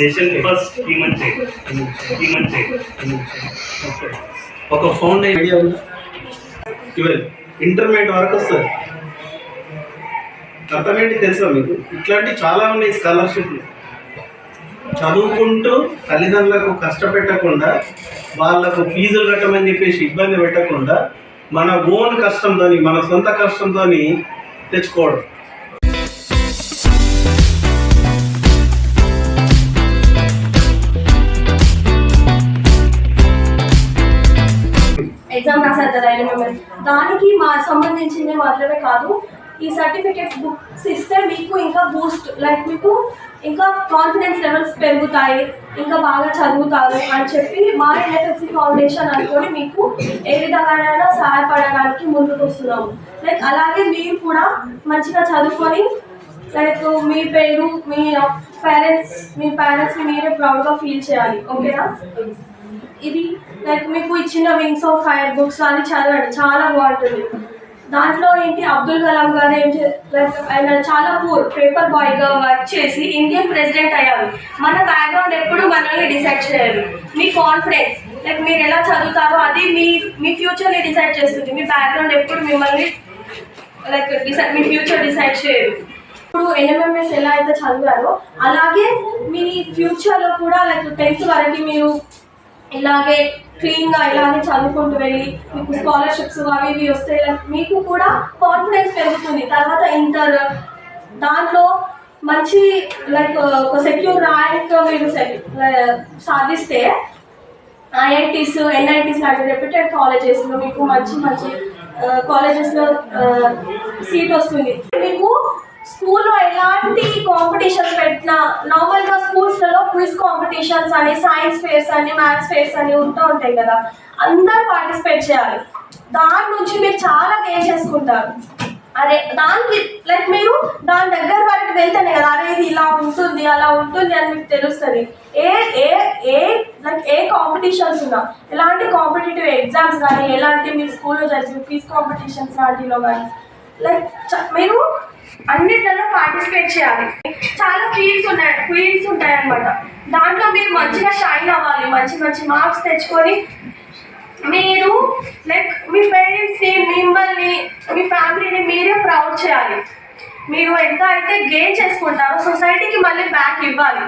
Nation first human child. Okay, ఒక foundation idea ఉందా? 12 intermediate వరకు వస్తుంది. అర్థమేంటి తెలుసా మీకు? ఇట్లాంటివి చాలా ఉన్నాయి స్కాలర్షిప్లు. చదువుకుంటూ తల్లిదండ్రులకు కష్టపెట్టకుండా, వాళ్ళకు ఫీజులు కట్టమని చెప్పేసి ఇబ్బంది పెట్టకుండా, మన ఓన్ కష్టంతో, మన సొంత కష్టంతో తెచ్చుకోవడం. ఎగ్జామ్ రాశారు కదా ఎన్ఎంఎంఎస్, దానికి సంబంధించింది మాత్రమే కాదు, ఈ సర్టిఫికేట్ బుక్స్ ఇస్తే మీకు ఇంకా బూస్ట్, లైక్ మీకు ఇంకా కాన్ఫిడెన్స్ లెవెల్స్ పెరుగుతాయి, ఇంకా బాగా చదువుతారు అని చెప్పి మా ఎన్ఎఫ్ఎస్సి ఫౌండేషన్ అనుకొని మీకు ఏ విధంగానైనా సహాయపడడానికి ముందుకు వస్తున్నాము. లైక్ అలాగే మీరు కూడా మంచిగా చదువుకొని లైక్ మీ పేరు, మీ పేరెంట్స్ని మీరే ప్రౌడ్గా ఫీల్ చేయాలి. ఓకేనా? ఇది లైక్ మీకు ఇచ్చిన వింగ్స్ ఆఫ్ ఫైర్ బుక్స్ అని చదవండి, చాలా బాగుంటుంది. దాంట్లో ఏంటి, అబ్దుల్ కలాం గారు లైక్ ఆయన చాలా పేపర్ బాయ్గా వర్క్ చేసి ఇండియన్ ప్రెసిడెంట్ అయ్యారు. మన బ్యాక్గ్రౌండ్ ఎప్పుడు మనల్ని డిసైడ్ చేయాలి. మీ కాన్ఫిడెన్స్, లైక్ మీరు ఎలా చదువుతారో అది మీ ఫ్యూచర్ని డిసైడ్ చేస్తుంది. మీ బ్యాక్గ్రౌండ్ ఎప్పుడు మిమ్మల్ని లైక్ మీ ఫ్యూచర్ డిసైడ్ చేయదు. ఇప్పుడు ఎన్ఎంఎంఎస్ ఎలా అయితే చదివారో అలాగే మీ ఫ్యూచర్లో కూడా లైక్ 10th వరకు మీరు ఇలాగే క్లీన్గా ఇలాగే చదువుకుంటూ వెళ్ళి మీకు స్కాలర్షిప్స్ అవి ఇవి వస్తే మీకు కూడా కాన్ఫిడెన్స్ పెరుగుతుంది. తర్వాత ఇంటర్ దాంట్లో మంచి లైక్ ఒక సెక్యూర్ ర్యాంక్ మీరు సాధిస్తే ఐఐటీస్, ఎన్ఐటీస్ లాంటి రెప్యూటెడ్ కాలేజెస్లో మీకు మంచి కాలేజెస్లో సీట్ వస్తుంది. మీకు స్కూల్లో ఎలాంటి కాంపిటీషన్స్ పెట్టినా, నార్మల్గా స్కూల్స్లలో క్విజ్ కాంపిటీషన్స్ అని, సైన్స్ ఫేర్స్ అని, మ్యాథ్స్ ఫేర్స్ అని ఉంటాయి కదా, అందరూ పార్టిసిపేట్ చేయాలి. దాని నుంచి మీరు చాలా గెయిన్ చేసుకుంటారు. అరే దానికి లైక్ మీరు దాని దగ్గర వరకు వెళ్తేనే కదా అరే ఇది ఇలా ఉంటుంది అలా ఉంటుంది అని మీకు తెలుస్తుంది. ఏ కాంపిటీషన్స్ ఉన్నా, ఎలాంటి కాంపిటేటివ్ ఎగ్జామ్స్ కానీ, ఎలాంటి మీ స్కూల్లో జరిగిన క్విజ్ కాంపిటీషన్స్ లాంటిలో కానీ లైక్ మీరు అన్నిట్లలో పార్టిసిపేట్ చేయాలి. చాలా ఫీల్డ్స్ ఉంటాయి అన్నమాట. దాంట్లో మీరు మంచిగా షైన్ అవ్వాలి, మంచి మార్క్స్ తెచ్చుకొని మీరు లైక్ మీ పేరెంట్స్ని, మిమ్మల్ని, మీ ఫ్యామిలీని మీరే ప్రౌడ్ చేయాలి. మీరు ఎంత అయితే గెయిన్ చేసుకుంటారో సొసైటీకి మళ్ళీ బ్యాక్ ఇవ్వాలి.